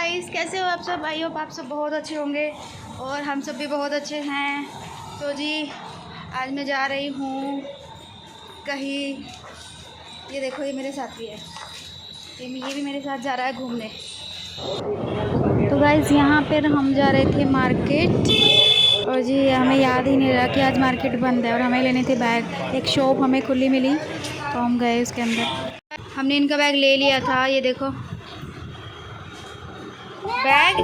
Guys, कैसे हो आप सब? आई होप आप सब बहुत अच्छे होंगे और हम सब भी बहुत अच्छे हैं। तो जी आज मैं जा रही हूँ कहीं। ये देखो, ये मेरे साथ भी है, ये भी मेरे साथ जा रहा है घूमने। तो गाइस यहाँ पर हम जा रहे थे मार्केट और जी हमें याद ही नहीं रहा कि आज मार्केट बंद है और हमें लेने थे बैग। एक शॉप हमें खुली मिली तो हम गए उसके अंदर। हमने इनका बैग ले लिया था। ये देखो बैग और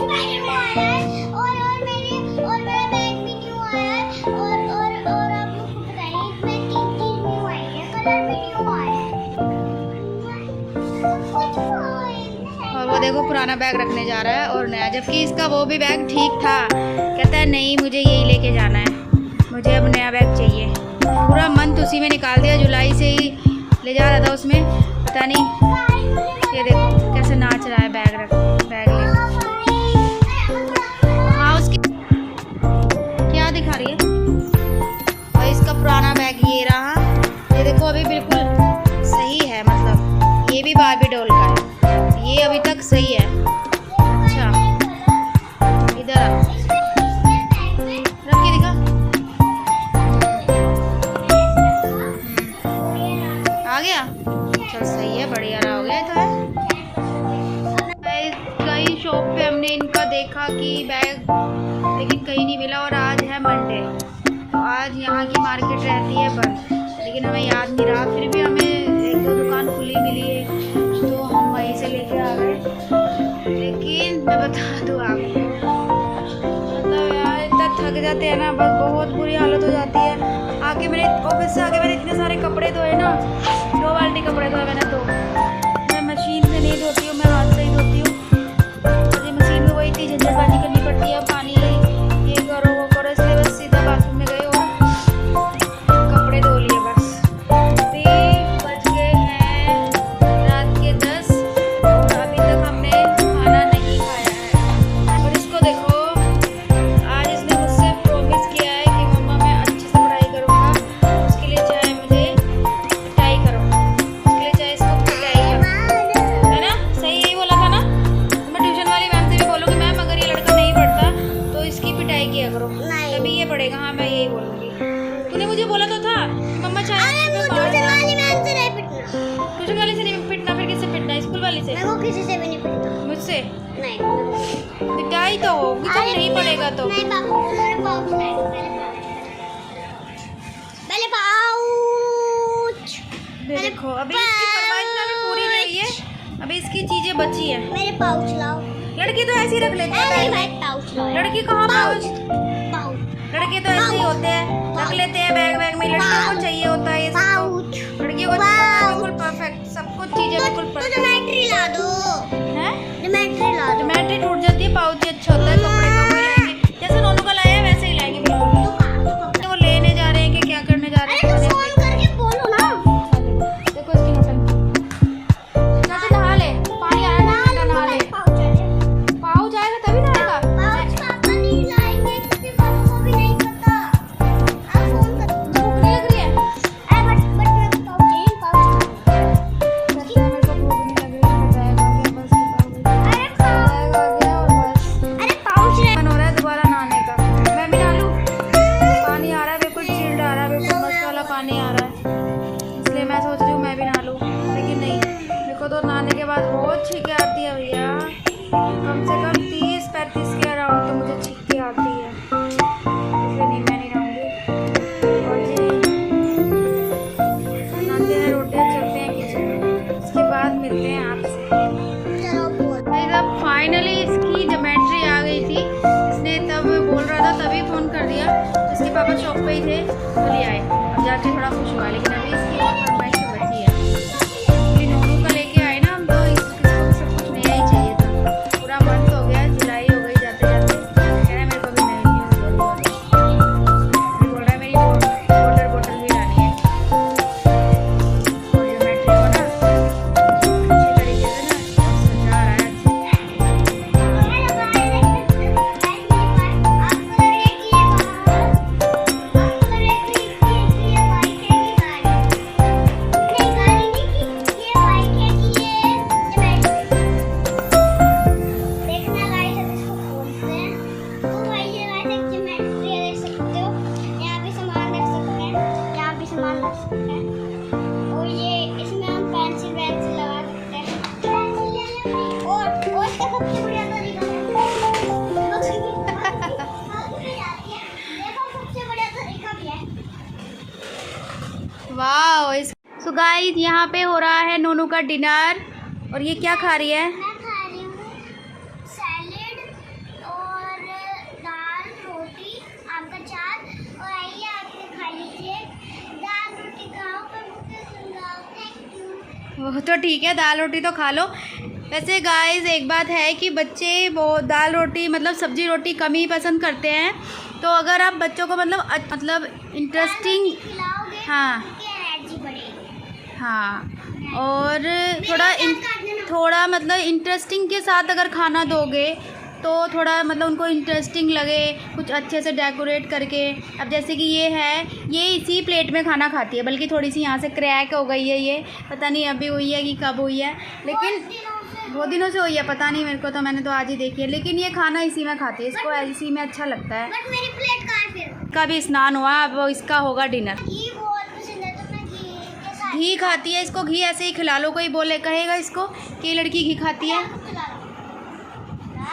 मेरा बैग भी न्यू आया है और आप लोग को बताइए इसमें 3 चीज न्यू आई है, कलर भी न्यू आया है। और वो देखो पुराना बैग रखने जा रहा है और नया, जबकि इसका वो भी बैग ठीक था। कहता है नहीं मुझे यही लेके जाना है, मुझे अब नया बैग चाहिए। पूरा मंथ उसी में निकाल दिया, जुलाई से ही ले जा रहा था उसमें, पता नहीं। ये देखो कैसे नाच रहा है बैग ले। हाँ उसकी क्या दिखा रही है। और इसका पुराना बैग ये रहा। ये देखो अभी बिल्कुल सही है, मतलब ये भी बारबी डॉल का है, ये अभी तक सही है। अच्छा इधर रख के दिखा। आ गया, चल सही है, बढ़िया रहा, हो गया। तो है कई शॉप पे हमने इनका देखा कि बैग, लेकिन कहीं नहीं मिला। और आज है मंडे, तो आज यहाँ की मार्केट रहती है बंद, लेकिन हमें याद नहीं रहा। फिर भी हमें 1-2 दुकान खुली मिली है तो हम वहीं से लेके आ गए। लेकिन मैं बता दूँ आपको, मतलब यार इतना थक जाते हैं ना, बस बहुत बुरी हालत हो जाती है। आके मैंने ऑफिस से आके मैंने इतने सारे कपड़े धोए ना, 2 बाल्टी कपड़े धोए मैंने। तो मैं मशीन से नहीं धोती हूँ, मैं हाथ से ही धोती हूँ। मुझे मशीन में वही इतनी झंझटबाजी करनी पड़ती है, पानी ये करो वो करो, इसलिए बस सीधा बाथरूम में गए और कपड़े धो लिए बस। अभी बज गए हैं रात के 10 और अभी तक हमने खाना नहीं खाया है। और इसको देखो, आज इसने मुझसे प्रॉमिस किया है कि मम्मा मैं अच्छे से पढ़ाई करूँगा, उसके लिए चाहे मुझे पिटाई करो, उसके लिए चाहे इसको पिटाई करो, है ना? सही यही बोला था ना? मैं ट्यूशन वाली मैम से भी बोलूँगी, मैम अगर ये लड़का नहीं पढ़ता तो इसकी पिटाई किया करो, तभी ये पढ़ेगा। हाँ मैं यही बोलूँगी। तूने मुझे बोला तो था मम्मा चाहे ट्यूशन वाली मैम से नहीं पिटना। ट्यूशन वाली से नहीं पिटना, फिर किससे पिटना? स्कूल वाली से? मैं वो किसी से भी नहीं पिटना। मुझसे नहीं, पिटाई तो होगी जब नहीं पढ़ेगा तो। नहीं पाऊँ, मेरे पाउच लाओ, पहले पाउच। देखो अभी इसकी फरमाइश अभी पूरी नहीं हुई है, अभी इसकी चीजें बची हैं। मेरे पाउच लाओ। लड़की तो ऐसे ही रख लेती है बैग। पाउच लाओ। लड़की कहाँ पाउच? पाउच लड़के तो ऐसे ही होते हैं, रख लेते हैं बैग में। लड़कियों को चाहिए होता है ये सब, पाउच। लड़कियों को बिल्कुल परफेक्ट, सब कुछ चीजें बिल्कुल परफेक्ट। ज्योमेट्री ला दो। हैं? ज्योमेट्री ला दो। ज्योमेट्री टूट जाती है, पाउच ही अच्छा होता है। कपड़े लाएंगे जैसे नोनू का लाया है वैसे ही लाएंगे बिल्कुल। वो लेने जा रहे हैं कि क्या करने जा रहे हैं? अरे फोन करके बोलो ना। देखो इसकी नोटंकी। जाके नहा ले, पानी आ रहा है, नहा ले। पाउच आएगा तभी नहाएगा। पाउच पापा नहीं लाएंगे क्योंकि पापा को भी नहीं पता। आप फोन कर। भूख नहीं लग रही है? बट पाउच चाहिए, पाउच। मेरे को भूख नहीं लग रही है, बैग आ गया बस। अरे बैग आ गया और बस। अरे पाउच ले। मन हो रहा है दोबारा नहाने का। मैं भी नहा लूं? पानी आ रहा है बिल्कुल चिल्ड आ रहा है, बिल्कुल मस्त वाला पानी आ रहा है, इसलिए मैं सोच रही हूँ मैं भी नहा लूँ। लेकिन नहीं, मेरे को तो नहाने के बाद बहुत छींकें आती है भैया, कम से कम 30-35 के अराउंड तो मुझे छींकें आती है, इसलिए नहीं मैं नहीं नहाऊंगी। और जी नहाते हैं, रोटियाँ चलते हैं किचन, उसके बाद मिलते हैं आपसे। चलो बोल। अब फाइनली इसकी ज्योमेट्री आ गई थी। इसने तब बोल रहा था तभी फ़ोन कर दिया, इसके पापा शॉप पे ही थे तो ले आए। अब जाके थोड़ा खुश हुआ, लेकिन अभी इसकी और फरमाइश तो बची है। इसलिए नोनू का लेके आए ना हम, तो इसको सब कुछ नया ही चाहिए था। पूरा मंथ हो गया, जुलाई हो गई जाते जाते, कह रहा है मेरे को भी नई चीज़ बोल रहा है, मेरी वाटर बोतल भी लानी है। और ज्योमेट्री को ना अच्छी तरीके से ना समझा रहा है। आपको वाह। सो गाइस यहाँ पे हो रहा है नोनू का डिनर। और ये क्या खा रही है? मैं खा रही हूँ सैलेड और दाल रोटी, आपका चाट। और आइए आप भी खा लीजिए। दाल रोटी खाओ पर मुझे सुनाओ। Thank you. वो तो ठीक है, दाल रोटी तो खा लो। वैसे गाइस एक बात है कि बच्चे वो दाल रोटी मतलब सब्जी रोटी कम ही पसंद करते हैं। तो अगर आप बच्चों को मतलब इंटरेस्टिंग, खिलाओगे हाँ उनकी एनर्जी बढ़ेगी। हाँ, और थोड़ा मतलब इंटरेस्टिंग के साथ अगर खाना दोगे तो थोड़ा मतलब उनको इंटरेस्टिंग लगे, कुछ अच्छे से डेकोरेट करके। अब जैसे कि ये है, ये इसी प्लेट में खाना खाती है, बल्कि थोड़ी सी यहाँ से क्रैक हो गई है, ये पता नहीं अभी हुई है कि कब हुई है, लेकिन बहुत दिनों से हुई है, पता नहीं मेरे को, तो मैंने तो आज ही देखी है। लेकिन ये खाना इसी में खाती है, इसको इसी में अच्छा लगता है। बट मेरी प्लेट कहाँ है फिर? इसका भी स्नान हुआ, अब इसका होगा डिनर। घी बहुत पसंद है तो मैं घी के साथ घी खाती है, इसको घी ऐसे ही खिला लो। कोई बोले कहेगा इसको कि ये लड़की घी खाती है? खिला लो।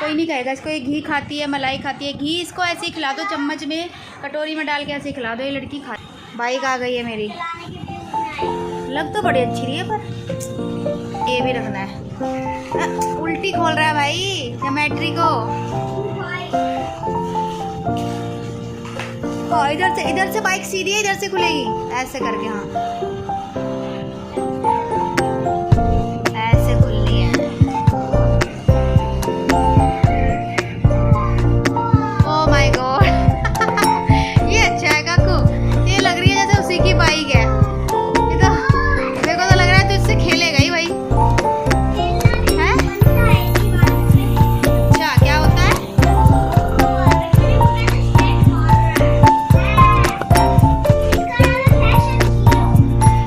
कोई नहीं कहेगा इसको ये घी खाती है, मलाई खाती है। घी इसको ऐसे ही खिला दो, चम्मच में कटोरी में डाल के ऐसे ही खिला दो, ये लड़की खा। बाइक आ गई है मेरी, खिलाने के लिए बनाई। लग तो बड़ी अच्छी रही है, पर ये भी रखना है। उल्टी खोल रहा है भाई ज्योमेट्री को। इधर से बाइक सीधी है, इधर से खुलेगी ऐसे करके। हाँ ऐसे खुलनी है। ओह माय गॉड ये अच्छा है काकू, ये लग रही है जैसे उसी की बाइक है। ये तो मेरे को तो लग रहा है तो इससे खेलेगा ही भाई। हैं? अच्छा क्या होता है?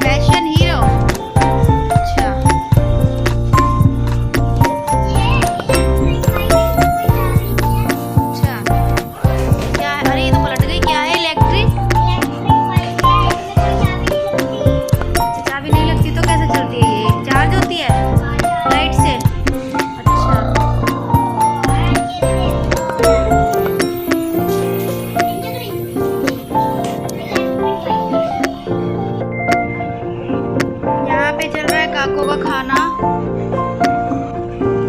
Fashion hero. अच्छा अच्छा, क्या है? अरे ये तो पलट गई। क्या है? इलेक्ट्रिक। चाबी नहीं लगती तो कैसे चलती है? ये चार्ज होती है लाइट से? अच्छा यहाँ पे चल रहा है काको का खाना।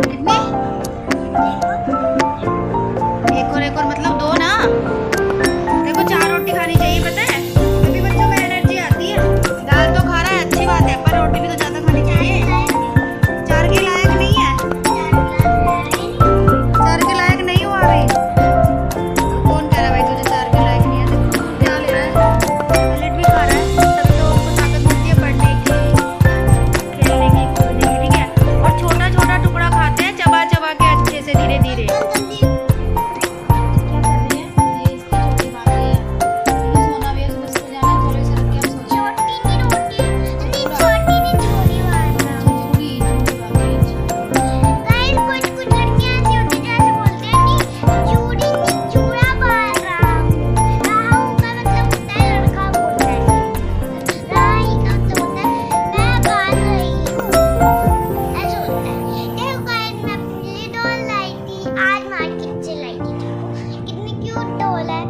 कितने? एक और मतलब दो ना। देखो 4 रोटी खानी चाहिए, पता है अभी बच्चों में एनर्जी आती है। दाल तो खा रहा है, अच्छी बात है, पर रोटी भी तो ज़्यादा खानी चाहिए। 4 के लायक नहीं है, 4 के लायक नहीं हुआ अभी। कौन कह रहा है भाई तुझे 4 के लायक नहीं है? देखो क्या ले रहा है, सैलेड भी खा रहा है, तभी तो उसको ताकत मिलती है पढ़ने की, खेलने की, कूदने की, ठीक है। और छोटा छोटा टुकड़ा खाते हैं, चबा चबा के अच्छे से, धीरे धीरे। क्या कर रही है? ये इसकी छोटी मार रही है। मुझे सोना भी है, सुबह स्कूल जाना है, थोड़े से रख के हम सोचे।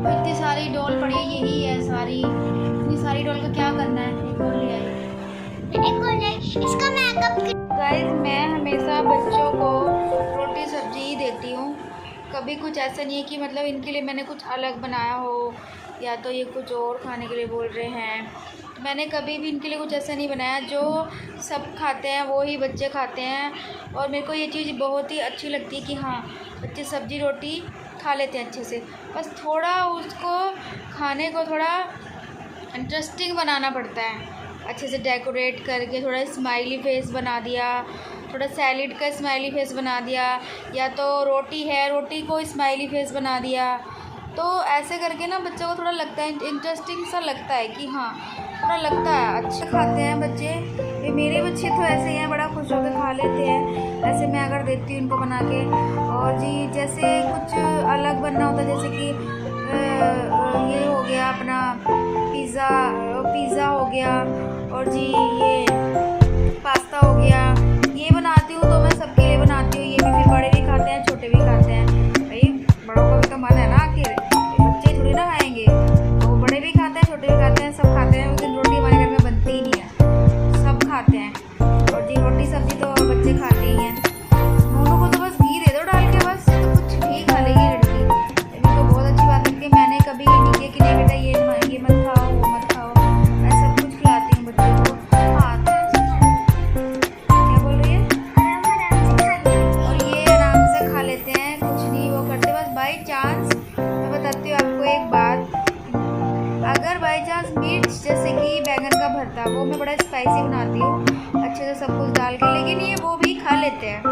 इतनी सारी डॉल पड़ी है, यही है सारी। इतनी सारी डॉल का क्या करना है? एक और ले आई। इसका मेकअप गाइस मैं हमेशा बच्चों को रोटी सब्जी ही देती हूँ। कभी कुछ ऐसा नहीं है कि मतलब इनके लिए मैंने कुछ अलग बनाया हो, या तो ये कुछ और खाने के लिए बोल रहे हैं। मैंने कभी भी इनके लिए कुछ ऐसा नहीं बनाया। जो सब खाते हैं वो ही बच्चे खाते हैं। और मेरे को ये चीज़ बहुत ही अच्छी लगती है कि हाँ बच्चे सब्जी रोटी खा लेते हैं अच्छे से। बस थोड़ा उसको खाने को थोड़ा इंटरेस्टिंग बनाना पड़ता है, अच्छे से डेकोरेट करके थोड़ा स्माइली फेस बना दिया, थोड़ा सैलेड का स्माइली फेस बना दिया, या तो रोटी है रोटी को स्माइली फेस बना दिया। तो ऐसे करके ना बच्चों को थोड़ा लगता है, इंटरेस्टिंग सा लगता है कि हाँ थोड़ा लगता है अच्छा खाते हैं बच्चे। ये मेरे बच्चे तो ऐसे ही हैं, बड़ा खुश होकर खा लेते हैं ऐसे मैं अगर देती हूँ उनको बना के। और जी जैसे कुछ अलग बनना होता है, जैसे कि ये हो गया अपना पिज़्ज़ा हो गया, और जी ये पास्ता हो गया, ये बनाती हूँ तो मैं सबके लिए बनाती हूँ। ये भी फिर बड़े भी खाते हैं छोटे भी खाते हैं। भाई बड़ों का भी तो मन है ना, आखिर बच्चे थोड़ी ना खाएंगे, तो बड़े भी खाते हैं छोटे भी खाते हैं, सब खाते हैं। उस दिन रोटी हमारे घर में बनती ही नहीं था, वो मैं बड़ा स्पाइसी बनाती हूँ अच्छे से सब कुछ डाल के, लेकिन ये वो भी खा लेते हैं।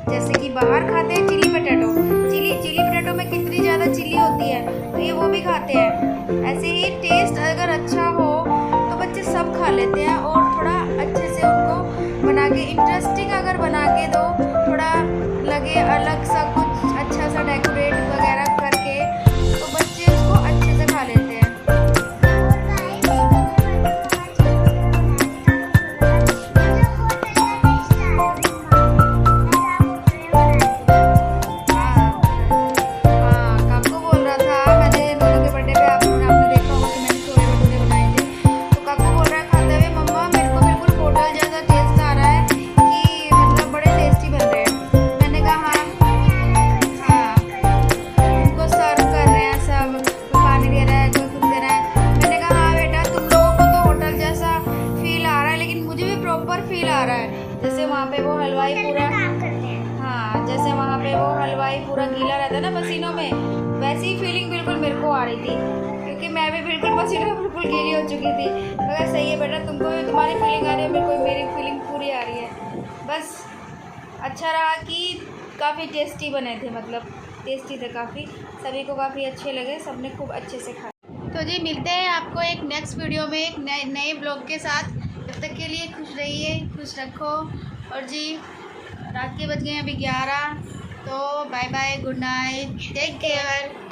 जैसे कि बाहर खाते हैं चिली पटेटो में कितनी ज़्यादा चिली होती है, तो ये वो भी खाते हैं। ऐसे ही टेस्ट अगर अच्छा हो तो बच्चे सब खा लेते हैं, और थोड़ा अच्छे से उनको बना के इंटरेस्टिंग अगर बना के दो, थोड़ा लगे अलग सा कुछ अच्छा सा डेकोरेट वगैरह करके, तो बच्चे उसको अच्छे से खा लेते हैं। फील आ रहा है जैसे वहाँ पे वो हलवाई पूरा, हाँ जैसे वहाँ पे वो हलवाई पूरा गीला रहता है ना पसीनों में, वैसी फीलिंग बिल्कुल मेरे को आ रही थी, क्योंकि मैं भी बिल्कुल पसीनों में बिल्कुल गीली हो चुकी थी। मगर सही है बेटा, तुमको भी तुम्हारी फीलिंग आ रही है, मेरे को मेरी फीलिंग पूरी आ रही है। बस अच्छा रहा कि काफ़ी टेस्टी बने थे, मतलब टेस्टी थे काफ़ी, सभी को काफ़ी अच्छे लगे, सबने खूब अच्छे से खाए। तो जी मिलते हैं आपको एक नेक्स्ट वीडियो में एक नए ब्लॉग के साथ। जब तक के लिए खुश रहिए, खुश रखो। और जी रात के बज गए अभी 11, तो bye bye, good night, take care.